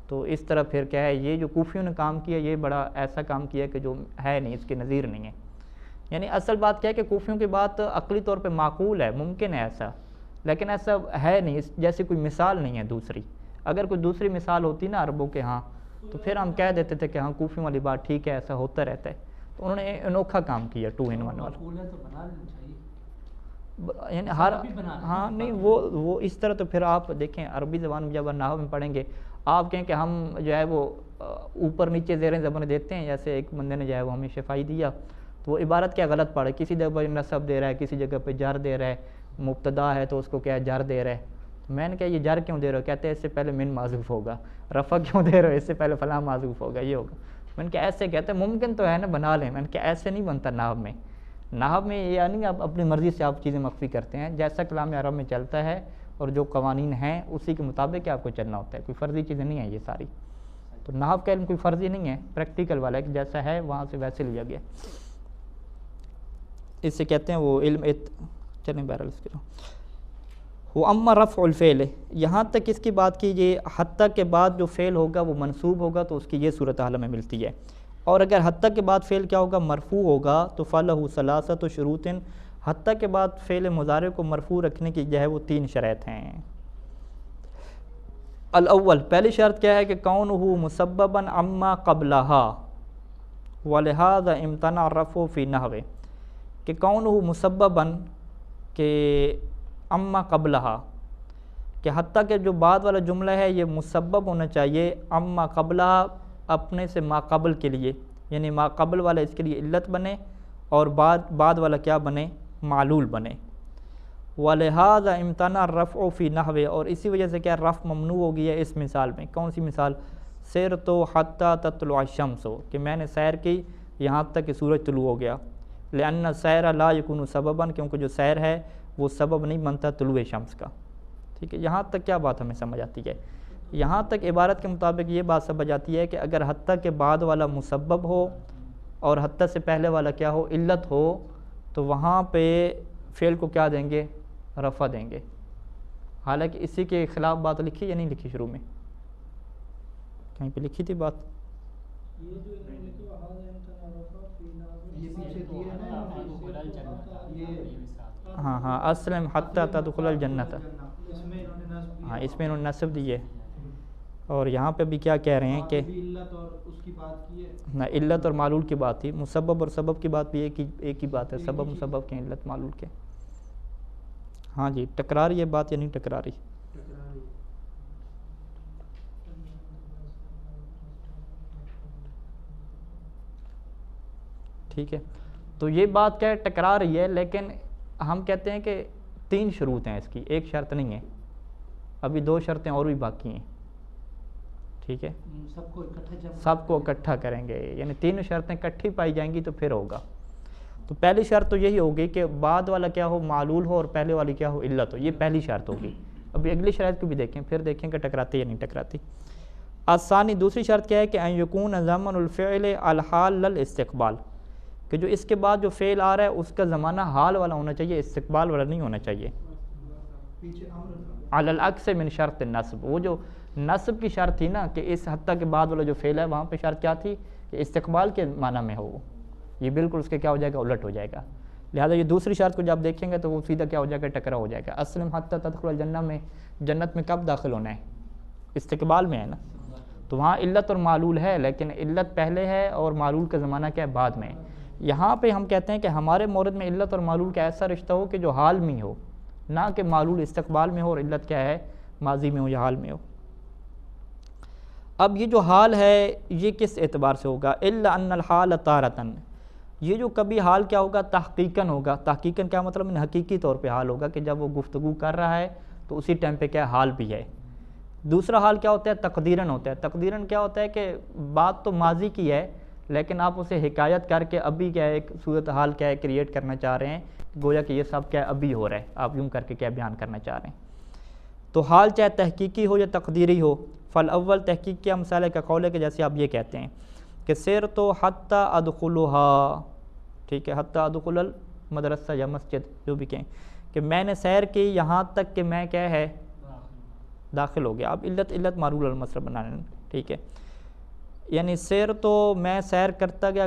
تو اس طرح پھر کیا ہے، یہ جو کوفیوں نے کام کیا یہ بڑا ایسا کام کیا کہ جو ہے نہیں، اس کی نظیر نہیں ہے. یعنی اصل بات کیا ہے کہ کوفیوں کی بات عقلی طور پہ معقول ہے، ممکن ہے ایسا، لیکن ایسا ہے نہیں، جیسی کوئی مثال نہیں ہے دوسری. اگر کوئی دوسری مثال ہوتی نا عربوں کے ہاں تو پھر ہم کہہ دیتے تھے کہ ہاں کوفیوں والی بات ٹھیک ہے، ایسا ہوتا رہتا ہے. تو انہوں نے انوکھا کام کیا 2 in 1 والا. یعنی ہر ہاں نہیں وہ اس طرح. تو پھر آپ دیکھیں عربی زبان میں جب نحو میں پڑھیں گے آپ کہیں کہ ہم جو ہے وہ اوپر نیچے زیریں زبریں دیتے ہیں، جیسے ایک بندے نے جو ہے وہ ہمیں شفائی دیا تو وہ عبارت کیا غلط پڑھ ہے، کسی جگہ پہ نصب دے رہا ہے، کسی جگہ پہ جر دے رہا ہے، مبتدا ہے تو اس کو کیا ہے جر دے رہا ہے. میں نے کہا یہ جر کیوں دے رہے ہو؟ کہتے ہیں اس سے پہلے من معذوف ہوگا. رفع کیوں دے رہے ہو؟ اس سے پہلے فلاں معذوف ہوگا، یہ ہوگا. میں نے کہا ایسے کہتے ہیں ممکن تو ہے نا، بنا لیں. میں نے کہا ایسے نہیں بنتا نحو میں. نحو میں یہ یعنی آپ اپنی مرضی سے آپ چیزیں مخفی کرتے ہیں، جیسا کلام عرب میں چلتا ہے اور جو قوانین ہیں اسی کے مطابق آپ کو چلنا ہوتا ہے. کوئی فرضی چیزیں نہیں ہیں یہ ساری. تو نحو کا علم کوئی فرضی نہیں ہے، پریکٹیکل والا ہے کہ جیسا ہے وہاں سے ویسے لیا گیا. اس سے کہتے ہیں وہ علم چلیں بہرحال اس کے وہ اما رفع الفعل. یہاں تک اس کی بات کیجیے حتیٰ کے بعد جو فعل ہوگا وہ منصوب ہوگا تو اس کی یہ صورتحال ہمیں ملتی ہے. اور اگر حتیٰ کے بعد فعل کیا ہوگا مرفوع ہوگا تو فلہ ثلاثۃ شروط. حتیٰ کے بعد فعل مضارع کو مرفوع رکھنے کی جو ہے وہ 3 شرائط ہیں. الاول پہلی شرط کیا ہے کہ کونہ مسببا عما قبلہا ولہذا امتنع الرفع فی نحو. کہ کونہ مسببا کہ اما قبلہا کہ حتیٰ کہ جو بعد والا جملہ ہے یہ مسبب ہونا چاہیے اما قبلہا اپنے سے ما قبل کے لیے، یعنی ما قبل والا اس کے لیے علت بنے اور بعد والا کیا بنے معلول بنے. ولہذا امتنع الرفع فی نحو. اور اسی وجہ سے کیا رفع ممنوع ہو گیا ہے اس مثال میں. کون سی مثال؟ سرت حتی تطلع الشمس، کہ میں نے سیر کی یہاں تک کہ سورج طلوع ہو گیا. لأن السیر لا یکون سببا، کیونکہ جو سیر ہے وہ سبب نہیں بنتا طلوع شمس کا. ٹھیک ہے، یہاں تک کیا بات ہمیں سمجھ آتی ہے؟ یہاں تک عبارت کے مطابق یہ بات سمجھ آتی ہے کہ اگر حتیٰ کے بعد والا مسبب ہو اور حتیٰ سے پہلے والا کیا ہو علت ہو تو وہاں پہ فعل کو کیا دیں گے رفع دیں گے. حالانکہ اسی کے خلاف بات لکھی یا نہیں لکھی شروع میں؟ کہیں پہ لکھی تھی بات؟ ہاں اسلم حتی تدخل الجنت. ہاں اس میں انہوں نے نصب دی ہے. اور یہاں پہ بھی کیا کہہ رہے ہیں کہ نہ علت اور معلول کی بات تھی، مسبب اور سبب کی بات بھی ایک ہی بات ہے. سبب مسبب کے علت معلول کے. ہاں جی ٹکرا رہی ہے بات یا نہیں ٹکرا رہی؟ ٹھیک ہے، تو یہ بات کیا ہے ٹکرا رہی ہے، لیکن ہم کہتے ہیں کہ 3 شروط ہیں اس کی، ایک شرط نہیں ہے. ابھی 2 شرطیں اور بھی باقی ہیں. ٹھیک ہے، سب کو اکٹھا کریں گے، یعنی 3 شرطیں اکٹھی پائی جائیں گی تو پھر ہوگا. تو پہلی شرط تو یہی ہوگی کہ بعد والا کیا ہو معلول ہو اور پہلے والی کیا ہو علت ہو. یہ پہلی شرط ہوگی. ابھی اگلی شرط کو بھی دیکھیں، پھر دیکھیں کہ ٹکراتی یا نہیں ٹکراتی. الثانی دوسری شرط کیا ہے کہ ان یکون زمن الفعل الحال للاستقبال، کہ جو اس کے بعد جو فعل آ رہا ہے اس کا زمانہ حال والا ہونا چاہیے، استقبال والا نہیں ہونا چاہیے. علی العکس من شرط النصب. وہ جو نصب کی شرط تھی نا کہ اس حتیٰ کے بعد والا جو فعل ہے وہاں پہ شرط کیا تھی کہ استقبال کے معنی میں ہو. یہ بالکل اس کے کیا ہو جائے گا الٹ ہو جائے گا. لہٰذا یہ دوسری شرط کو جب دیکھیں گے تو وہ سیدھا کیا ہو جائے گا ٹکرا ہو جائے گا. اسلم حتی تدخل الجنہ میں جنت میں کب داخل ہونا ہے؟ استقبال میں ہے نا. تو وہاں علت اور معلول ہے، لیکن علت پہلے ہے اور معلول کا زمانہ کیا ہے بعد میں. یہاں پہ ہم کہتے ہیں کہ ہمارے مورد میں علت اور معلول کا ایسا رشتہ ہو کہ جو حال میں ہو، نہ کہ معلول استقبال میں ہو اور علت کیا ہے ماضی میں ہو یا حال میں ہو. اب یہ جو حال ہے یہ کس اعتبار سے ہوگا؟ الا ان الحال تارتن. یہ جو کبھی حال کیا ہوگا تحقیقاً ہوگا. تحقیقاً کیا مطلب؟ حقیقی طور پہ حال ہوگا کہ جب وہ گفتگو کر رہا ہے تو اسی ٹائم پہ کیا حال بھی ہے. دوسرا حال کیا ہوتا ہے؟ تقدیراً ہوتا ہے. تقدیراً کیا ہوتا ہے کہ بات تو ماضی کی ہے لیکن آپ اسے حکایت کر کے ابھی کیا ہے ایک صورت حال کیا ہے کریٹ کرنا چاہ رہے ہیں، گویا کہ یہ سب کیا ہے ابھی ہو رہا ہے، آپ یوں کر کے کیا بیان کرنا چاہ رہے ہیں. تو حال چاہے تحقیقی ہو یا تقدیری ہو. فالاول تحقیق کیا مثال کا قول ہے کہ جیسے آپ یہ کہتے ہیں کہ سیر تو حتی ادخلها، ٹھیک ہے، حتی ادخل المدرسہ یا مسجد جو بھی کہیں، کہ میں نے سیر کی یہاں تک کہ میں کیا ہے داخل ہو گیا. اب علت معلول المصرف بنانے، ٹھیک ہے، یعنی سیر تو میں سیر کرتا گیا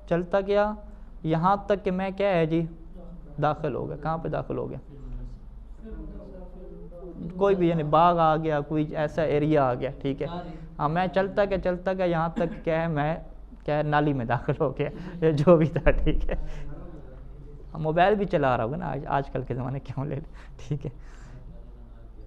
چلتا گیا یہاں تک کہ میں کیا ہے جی داخل ہو گیا. کہاں پہ داخل ہو گیا؟ کوئی بھی، یعنی باغ آ گیا، کوئی ایسا ایریا آ گیا، ٹھیک ہے. ہاں میں چلتا گیا یہاں تک کیا ہے میں کیا ہے نالی میں داخل ہو گیا یا جو بھی تھا، ٹھیک ہے. موبائل بھی چلا رہا ہوگا نا آج کل کے زمانے کیوں لے لیں، ٹھیک ہے.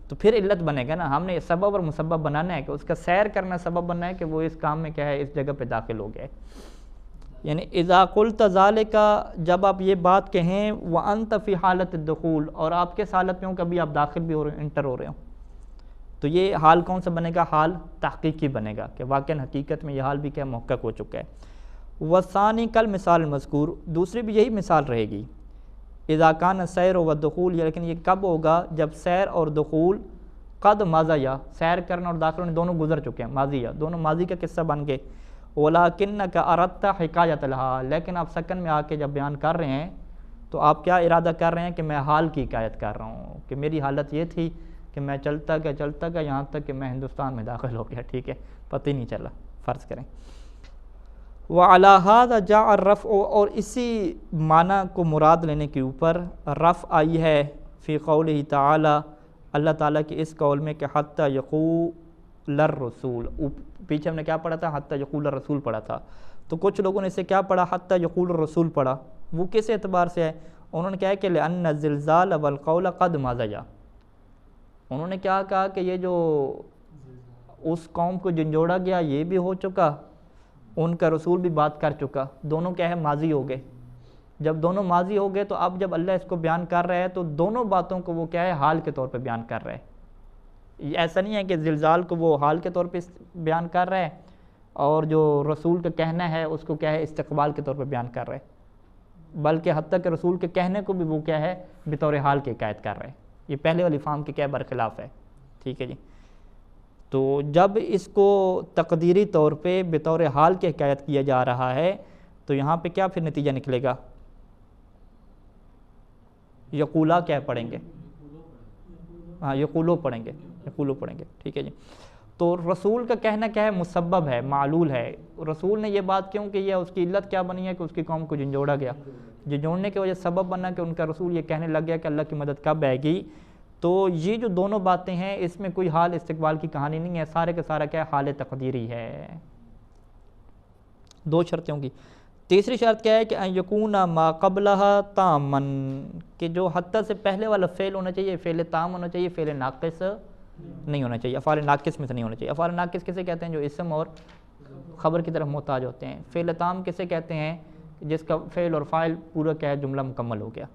تو پھر علت بنے گا نا. ہم نے سبب اور مسبب بنانا ہے کہ اس کا سیر کرنا سبب بننا ہے کہ وہ اس کام میں کیا ہے اس جگہ پہ داخل ہو گیا ہے. یعنی اذا قلت ذالک، جب آپ یہ بات کہیں وانت فی حالت الدخول، اور آپ کس حالت میں ہوں، کبھی آپ داخل بھی ہو رہے ہیں، انٹر ہو رہے ہوں، تو یہ حال کون سا بنے گا؟ حال تحقیقی بنے گا کہ واقعاً حقیقت میں یہ حال بھی کیا محقق ہو چکا ہے۔ والثانی کل مثال المذکور، دوسری بھی یہی مثال رہے گی، اذا کان السیر والدخول، لیکن یہ کب ہوگا؟ جب سیر اور دخول قد ماضیا، سیر کرنا اور داخل ہونے دونوں گزر چکے ہیں، ماضیہ، دونوں ماضی کا قصہ بن گئے۔ وَلَكِنَّكَ أَرَدْتَ حِكَایَةَ لَهَا، لیکن آپ سکن میں آ کے جب بیان کر رہے ہیں تو آپ کیا ارادہ کر رہے ہیں کہ میں حال کی حکایت کر رہا ہوں، کہ میری حالت یہ تھی کہ میں چلتا گیا یہاں تک کہ میں ہندوستان میں داخل ہو گیا، ٹھیک ہے، پتہ ہی نہیں چلا، فرض کریں۔ وَعَلَى هَذَا جَاءَ الرَّفْعُ، اور اسی معنی کو مراد لینے کے اوپر رفع آئی ہے فی قولہ تعالی، اللہ تعالیٰ کے اس قول میں کہ حتی یقول الرسول، پیچھے ہم نے کیا پڑھا تھا؟ حتی یقول الرسول پڑھا تھا، تو کچھ لوگوں نے اسے کیا پڑھا؟ حتی یقول الرسول پڑھا، وہ کس اعتبار سے ہے؟ انہوں نے کہا کہ لأن الزلزال والقول قد ماضیا، انہوں نے کیا کہا کہ یہ جو اس قوم کو جھنجھوڑا گیا یہ بھی ہو چکا، ان کا رسول بھی بات کر چکا، دونوں کیا ہے؟ ماضی ہو گئے۔ جب دونوں ماضی ہو گئے تو اب جب اللہ اس کو بیان کر رہا ہے تو دونوں باتوں کو وہ کیا ہے؟ حال کے طور پہ بیان کر رہا ہے۔ ایسا نہیں ہے کہ زلزال کو وہ حال کے طور پہ بیان کر رہا ہے اور جو رسول کا کہنا ہے اس کو کیا ہے؟ استقبال کے طور پہ بیان کر رہا ہے، بلکہ حتیٰ کہ رسول کے کہنے کو بھی وہ کیا ہے؟ بطور حال کی حکایت کر رہا ہے۔ یہ پہلے والی فام کے کیا برخلاف ہے، ٹھیک ہے جی۔ تو جب اس کو تقدیری طور پہ بطور حال کی حکایت کیا جا رہا ہے تو یہاں پہ کیا پھر نتیجہ نکلے گا؟ یقولا کیا پڑھیں گے؟ ہاں، یقولو پڑھیں گے، یقولو پڑھیں گے، ٹھیک ہے جی۔ تو رسول کا کہنا کیا ہے؟ مسبب ہے، معلول ہے۔ رسول نے یہ بات کیوں کہ اس کی علت کیا بنی ہے کہ اس کی قوم کو جھنجھوڑا گیا، جھنجھوڑنے کی وجہ سبب بنا کہ ان کا رسول یہ کہنے لگ گیا کہ اللہ کی مدد کب آئے گی۔ تو یہ جو دونوں باتیں ہیں اس میں کوئی حال استقبال کی کہانی نہیں ہے، سارے کا سارا کیا ہے؟ حال تقدیری ہے۔ دو شرطیں ہوں گی۔ تیسری شرط کیا ہے کہ ان یکون ما قبلھا تاما، کہ جو حتی سے پہلے والا فعل ہونا چاہیے فعل تام ہونا چاہیے، فعل ناقص نہیں ہونا چاہیے، افعال ناقص میں سے نہیں ہونا چاہیے۔ افعال ناقص کسے کہتے ہیں؟ جو اسم اور خبر کی طرف محتاج ہوتے ہیں۔ فعل تام کسے کہتے ہیں؟ جس کا فعل اور فاعل پورا کیا ہے؟ جملہ مکمل ہو گیا۔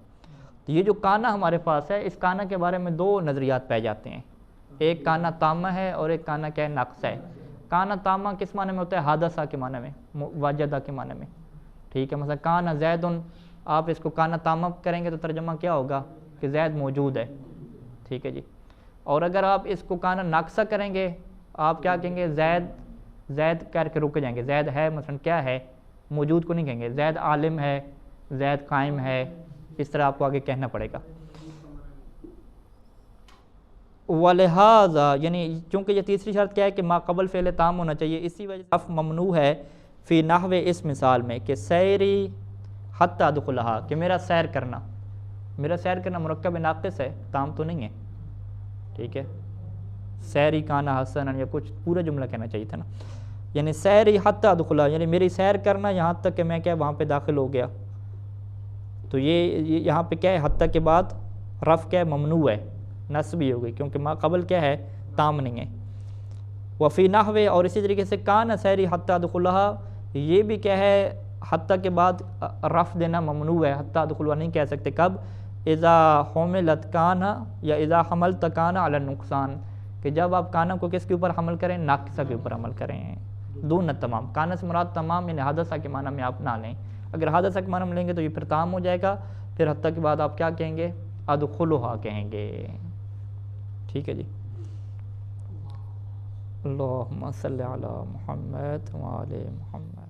تو یہ جو کانا ہمارے پاس ہے، اس کانا کے بارے میں دو نظریات پائے جاتے ہیں، ایک کانا تامہ ہے اور ایک کانا کیا ہے؟ ناقص ہے۔ کانا تامہ کس معنی میں ہوتا ہے؟ حادثہ کے معنی میں، واجدہ کے معنی میں، ٹھیک ہے۔ مثلا کانا زید، آپ اس کو کانا تامہ کریں گے تو ترجمہ کیا ہوگا؟ کہ زید موجود ہے، ٹھیک ہے جی۔ اور اگر آپ اس کو کانا ناقصہ کریں گے، آپ کیا کہیں گے؟ زید کر کے رک جائیں گے، زید ہے مثلا کیا ہے؟ موجود کو نہیں کہیں گے، زید عالم ہے، زید قائم ہے، اس طرح آپ کو آگے کہنا پڑے گا۔ ولہذا، یعنی چونکہ یہ تیسری شرط کیا ہے کہ ما قبل فعل تام ہونا چاہیے، اسی وجہ سے رفع ممنوع ہے فی نحو اس مثال میں کہ سیری حتی ادخلھا، کہ میرا سیر کرنا، میرا سیر کرنا مرکب ناقص ہے، تام تو نہیں ہے، ٹھیک ہے۔ سیری کانا حسنا یا کچھ پورا جملہ کہنا چاہیے تھا نا، یعنی سیری حتی ادخلھا، یعنی میری سیر کرنا یہاں تک کہ میں کیا وہاں پہ داخل ہو گیا۔ تو یہ یہاں پہ کیا ہے؟ حتی کے بعد رفع کیا ہے؟ ممنوع ہے، نصبی ہو گئی، کیونکہ ما قبل کیا ہے؟ تام نہیں ہے۔ وفی نحو، اور اسی طریقے سے کان سیری حتی ادخلھا، یہ بھی کیا ہے؟ حتی کے بعد رفع دینا ممنوع ہے، حتی ادخلھا نہیں کہہ سکتے، کب؟ اذا حملت کانا یا اذا حملت کانا علی النقصان، کہ جب آپ کانا کو کس کے اوپر حمل کریں؟ ناقصہ کے اوپر حمل کریں، دون تمام۔ کانا سے مراد تمام یعنی حادثہ کے معنی میں آپ نہ لیں، اگر حادثہ کے معنی میں لیں گے تو یہ پھر تام ہو جائے گا، پھر حتی کے بعد آپ کیا کہیں گے؟ ادخلھا کہیں گے، ٹھیک ہے جی۔ اللہم صلی علی محمد وعلی محمد۔